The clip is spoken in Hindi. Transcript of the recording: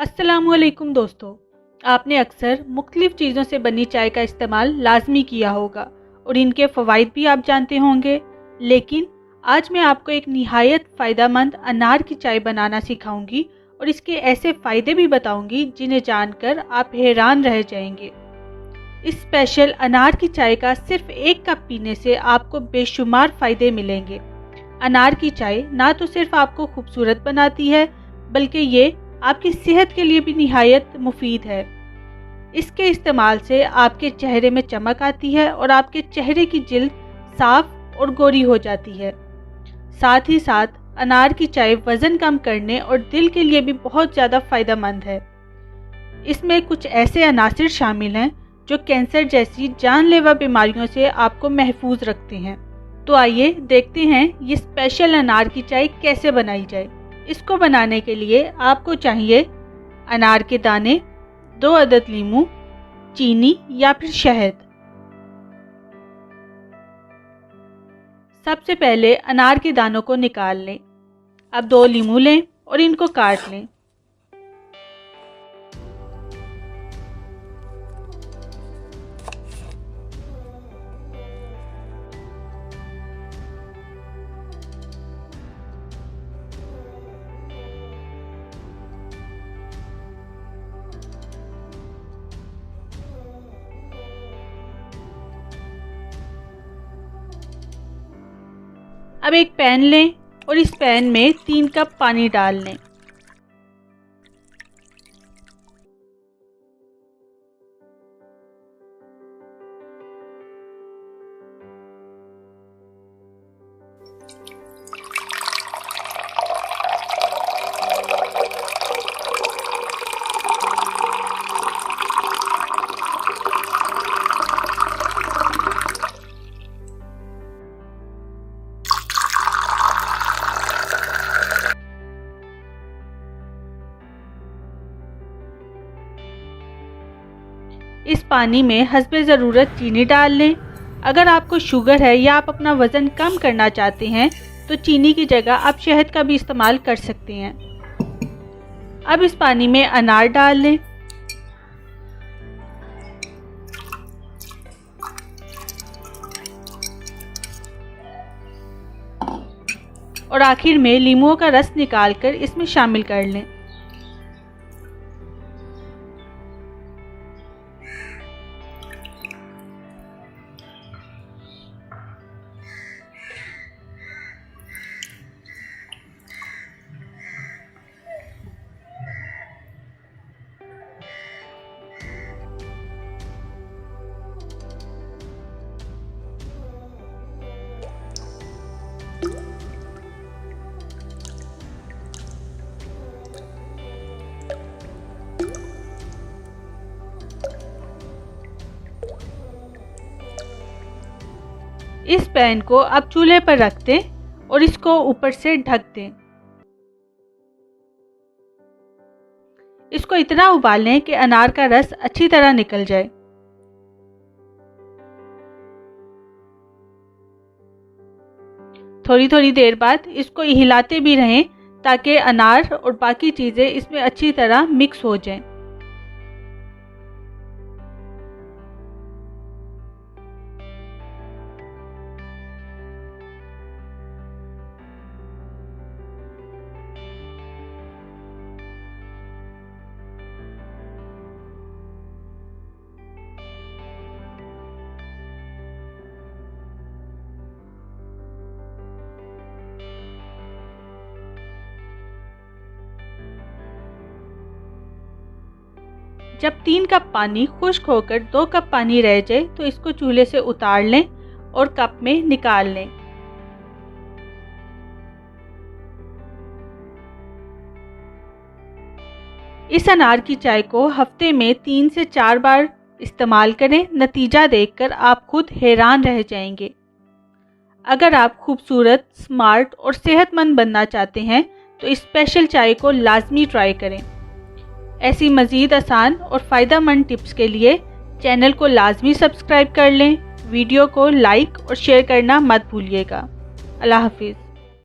अस्सलामुअलैकुम दोस्तों, आपने अक्सर मुख्तलिफ़ चीज़ों से बनी चाय का इस्तेमाल लाजमी किया होगा और इनके फ़वाइद भी आप जानते होंगे। लेकिन आज मैं आपको एक निहायत फ़ायदेमंद अनार की चाय बनाना सिखाऊंगी और इसके ऐसे फ़ायदे भी बताऊंगी जिन्हें जानकर आप हैरान रह जाएंगे। इस स्पेशल अनार की चाय का सिर्फ एक कप पीने से आपको बेशुमार फ़ायदे मिलेंगे। अनार की चाय ना तो सिर्फ आपको खूबसूरत बनाती है, बल्कि ये आपकी सेहत के लिए भी निहायत मुफीद है। इसके इस्तेमाल से आपके चेहरे में चमक आती है और आपके चेहरे की जिल्द साफ और गोरी हो जाती है। साथ ही साथ अनार की चाय वज़न कम करने और दिल के लिए भी बहुत ज़्यादा फ़ायदेमंद है। इसमें कुछ ऐसे अनासिर शामिल हैं जो कैंसर जैसी जानलेवा बीमारियों से आपको महफूज रखते हैं। तो आइए देखते हैं ये स्पेशल अनार की चाय कैसे बनाई जाए। इसको बनाने के लिए आपको चाहिए अनार के दाने, 2 अदद लीमू, चीनी या फिर शहद। सबसे पहले अनार के दानों को निकाल लें। अब 2 लीमू लें और इनको काट लें। अब एक पैन लें और इस पैन में 3 कप पानी डाल लें। इस पानी में हस्बे ज़रूरत चीनी डाल लें। अगर आपको शुगर है या आप अपना वज़न कम करना चाहते हैं तो चीनी की जगह आप शहद का भी इस्तेमाल कर सकते हैं। अब इस पानी में अनार डाल लें। और आखिर में लीमुओं का रस निकालकर इसमें शामिल कर लें। इस पैन को अब चूल्हे पर रख दें और इसको ऊपर से ढक दें। इसको इतना उबालें कि अनार का रस अच्छी तरह निकल जाए। थोड़ी थोड़ी देर बाद इसको हिलाते भी रहें ताकि अनार और बाकी चीज़ें इसमें अच्छी तरह मिक्स हो जाएं। जब 3 कप पानी खुश्क होकर 2 कप पानी रह जाए तो इसको चूल्हे से उतार लें और कप में निकाल लें। इस अनार की चाय को हफ्ते में 3 से 4 बार इस्तेमाल करें। नतीजा देखकर आप खुद हैरान रह जाएंगे। अगर आप खूबसूरत, स्मार्ट और सेहतमंद बनना चाहते हैं तो इस स्पेशल चाय को लाजमी ट्राई करें। ऐसी मज़ीद आसान और फ़ायदेमंद टिप्स के लिए चैनल को लाजमी सब्सक्राइब कर लें। वीडियो को लाइक और शेयर करना मत भूलिएगा। अल्लाह हाफिज़।